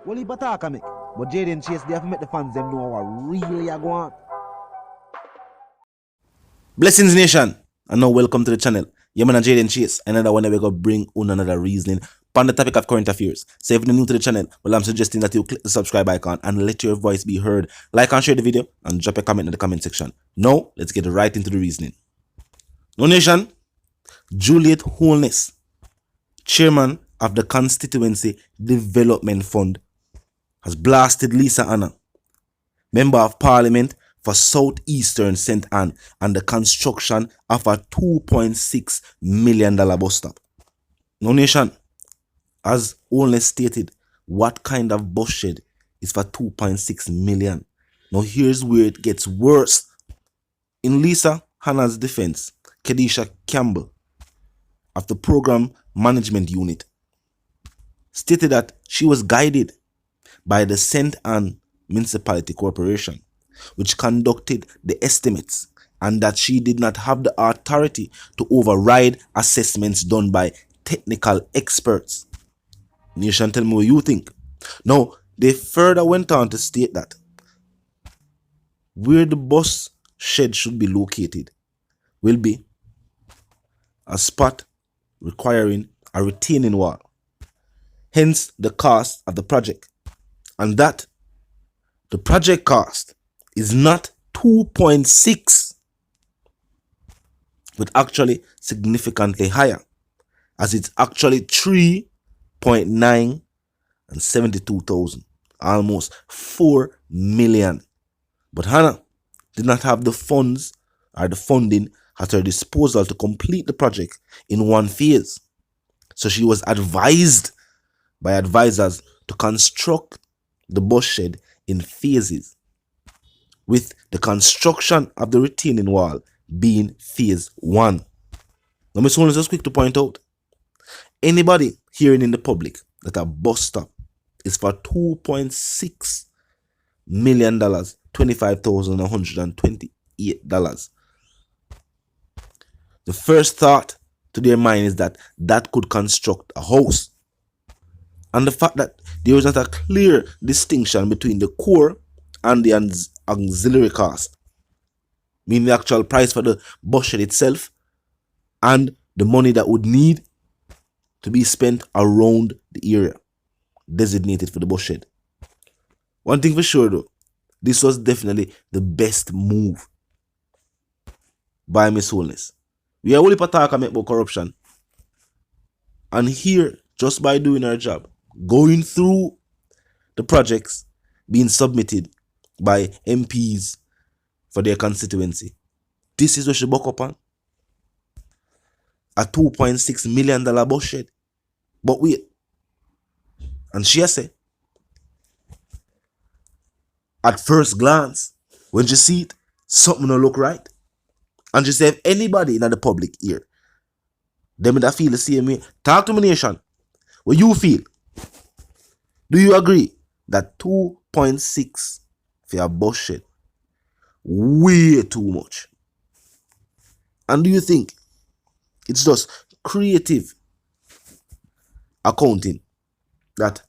Well, he attack me. But Jaden Chase, they have to make the fans them know what really are going on. Blessings Nation, and now welcome to the channel. Yeah, man, Jaden Chase, another one that we're gonna bring on another reasoning on the topic of current affairs. So if you're new to the channel, well, I'm suggesting that you click the subscribe icon and let your voice be heard. Like and share the video and drop a comment in the comment section. Now, let's get right into the reasoning. No Nation, Juliet Holness, chairman of the Constituency Development Fund, has blasted Lisa Hanna, member of parliament for Southeastern St. Anne, and the construction of a $2.6 million bus stop. No Nation, as Holness stated, what kind of bus shed is for 2.6 million? Now here's where it gets worse. In Lisa Hanna's defense, Kedisha Campbell of the Program Management Unit stated that she was guided by the St. Anne Municipality Corporation, which conducted the estimates, and that she did not have the authority to override assessments done by technical experts. Nation, tell me what you think. Now, they further went on to state that where the bus shed should be located will be a spot requiring a retaining wall, hence the cost of the project, and that the project cost is not 2.6, but actually significantly higher, as it's actually 3.9 and 72,000, almost 4 million. But Hanna did not have the funds or the funding at her disposal to complete the project in one phase. So she was advised by advisors to construct the bus shed in phases, with the construction of the retaining wall being phase 1. Now, Ms. Holness, just quick to point out, anybody hearing in the public that a bus stop is for $2.6 million, $25,128, the first thought to their mind is that that could construct a house. And the fact that there is not a clear distinction between the core and the auxiliary cost, meaning the actual price for the bus shed itself and the money that would need to be spent around the area designated for the bus shed. One thing for sure though, this was definitely the best move by Miss Holness. We are only talking about corruption, and here, just by doing our job, going through the projects being submitted by MPs for their constituency, this is what she buck up on. A $2.6 million bus shed. But wait, and she said, at first glance, when she see it, something don't look right. And she said, if anybody in the public here, them that feel the same way, talk to me, Nation. What you feel? Do you agree that 2.6 for a bus shed way too much? And do you think it's just creative accounting that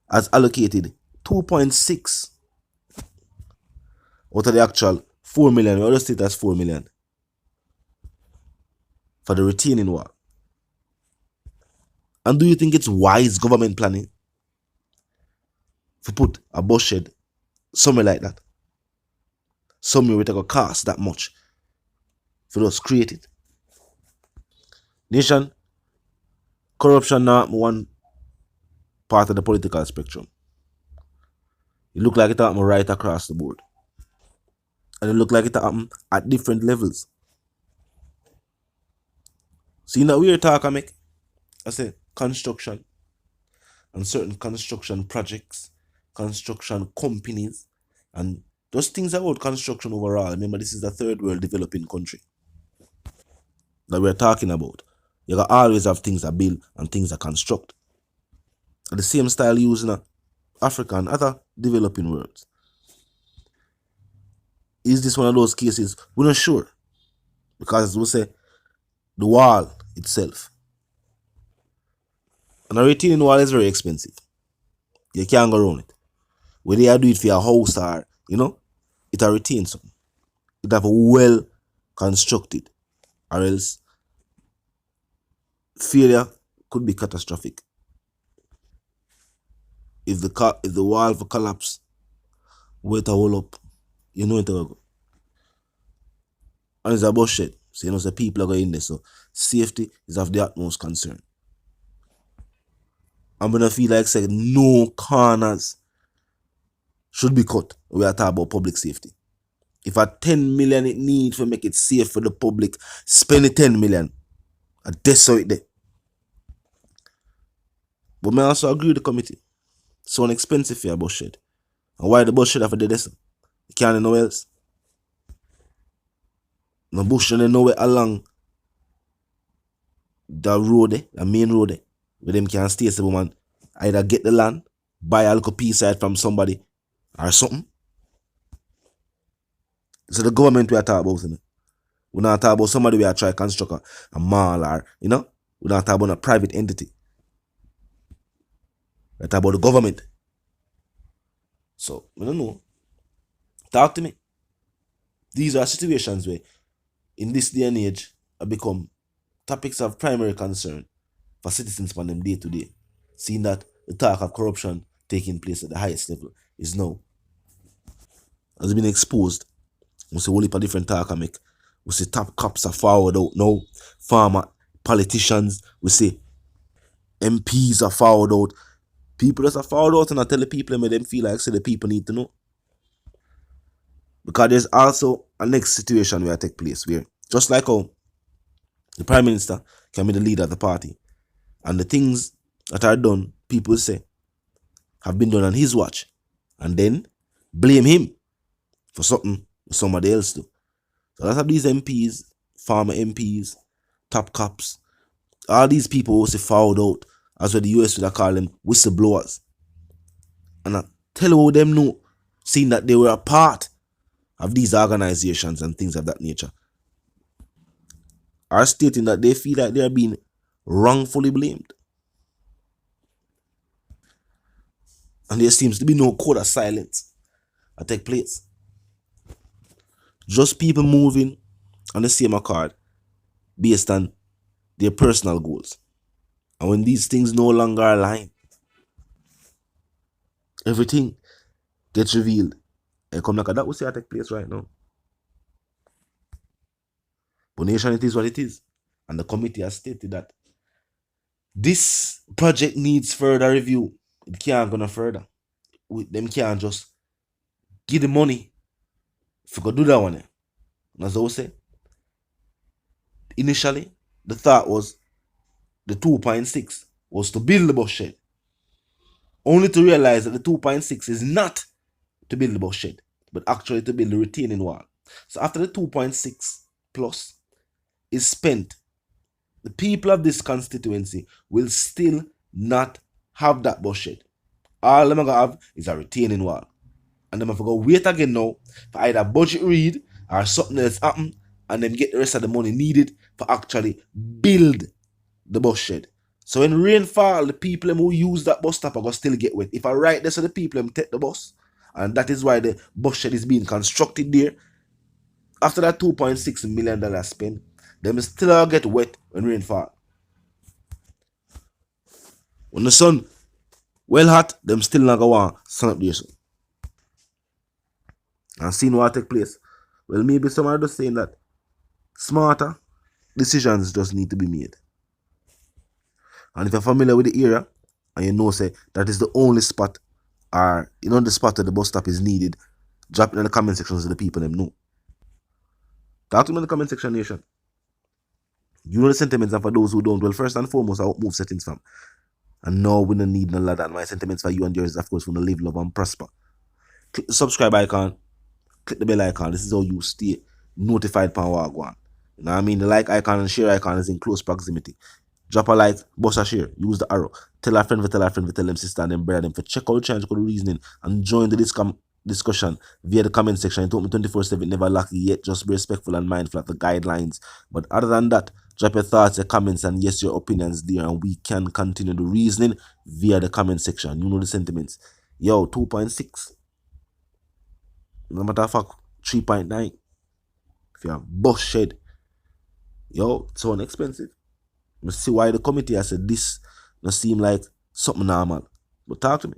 has allocated 2.6 out of the actual 4 million? We always state that's 4 million for the retaining wall. And do you think it's wise government planning to put a bus shed somewhere like that? Somewhere where it will cost that much for us create it. Nation, corruption not one part of the political spectrum. It look like it happened right across the board. And it look like it happened at different levels. See that weird talk I make? I say construction and certain construction projects, construction companies, and those things about construction overall. Remember, this is the third world developing country that we're talking about. You can always have things that build and things that construct. And the same style used in Africa and other developing worlds. Is this one of those cases? We're not sure. Because as we say, the wall itself. And a retaining wall is very expensive. You can't go around it. Whether you do it for your house or, it will retain something. It have a well constructed, or else failure could be catastrophic. If the wall for collapse, wait a hole up, you know it will go. And it's a bullshit. So the people are going in there. So safety is of the utmost concern. I'm gonna feel like saying no corners should be cut. We are talking about public safety. If a 10 million it needs to make it safe for the public, spend the 10 million. And that's how it there. But I also agree with the committee. So expensive for a bullshit. And why the bullshit have to do this? You can't know else. No bush and nowhere along the road, the main road, where them can stay so woman either get the land, buy a little piece of it from somebody or something. So the government we are talking about, we're not talking about somebody we are trying to construct a mall or, we're not talking about a private entity. We're talking about the government. So, I don't know. Talk to me. These are situations where, in this day and age, have become topics of primary concern for citizens from them day to day. Seeing that the talk of corruption taking place at the highest level is now has been exposed. We see a whole heap of different talk I make. We see top cops are forward out now. Farmer politicians, we see MPs are forward out. People just are forward out and I tell the people and make them feel like the people need to know. Because there's also a next situation where it take place where, just like how the Prime Minister can be the leader of the party, and the things that are done, people say, have been done on his watch, and then blame him for something somebody else do. So that's how these MPs, farmer MPs, top cops, all these people who say fouled out, as what the US would call them, whistleblowers. And I tell you how them know, seeing that they were a part of these organizations and things of that nature, are stating that they feel like they are being wrongfully blamed. And there seems to be no code of silence that take place. Just people moving on the same accord based on their personal goals. And when these things no longer align, everything gets revealed. And come like that will see what take place right now. But nation, it is what it is. And the committee has stated that this project needs further review. It can't go no further. Them can't just give the money if you could do that one. And as I say, initially, the thought was the 2.6 was to build the bus shed. Only to realize that the 2.6 is not to build the bus shed, but actually to build the retaining wall. So after the 2.6 plus is spent, the people of this constituency will still not have that bus shed. All them are going to have is a retaining wall. And them have to go wait again now for either budget read or something else happen, and then get the rest of the money needed for actually build the bus shed. So when rain fall, the people who use that bus stop are going to still get wet. If I write this to the people who take the bus, and that is why the bus shed is being constructed there, after that $2.6 million spent, them still get wet when rain fall. When the sun well hot, them still not go on sun up there. So. And seeing what take place. Well, maybe some are just saying that smarter decisions just need to be made. And if you're familiar with the area, and you know, say, that is the only spot, or the spot where the bus stop is needed, drop it in the comment section so the people them know. Talk to me in the comment section, nation. You know the sentiments, and for those who don't, well, first and foremost, I hope move settings, fam. And no, we don't need no ladder. And my sentiments for you and yours, of course, we want to live, love, and prosper. Click the subscribe icon. Click the bell icon. This is how you stay notified per what go on. You know what I mean? The like icon and share icon is in close proximity. Drop a like, bust a share, use the arrow. Tell a friend, tell them sister and them brother them for check out change the reasoning and join the discussion via the comment section. It took me 24/7, never lucky yet. Just be respectful and mindful of the guidelines. But other than that, Drop your thoughts, your comments, and yes, your opinions there, and we can continue the reasoning via the comment section. You know the sentiments. Yo, 2.6. No matter of fact, 3.9. If you have bus shed, yo, it's so inexpensive. You see why the committee has said this no seem like something normal. But talk to me.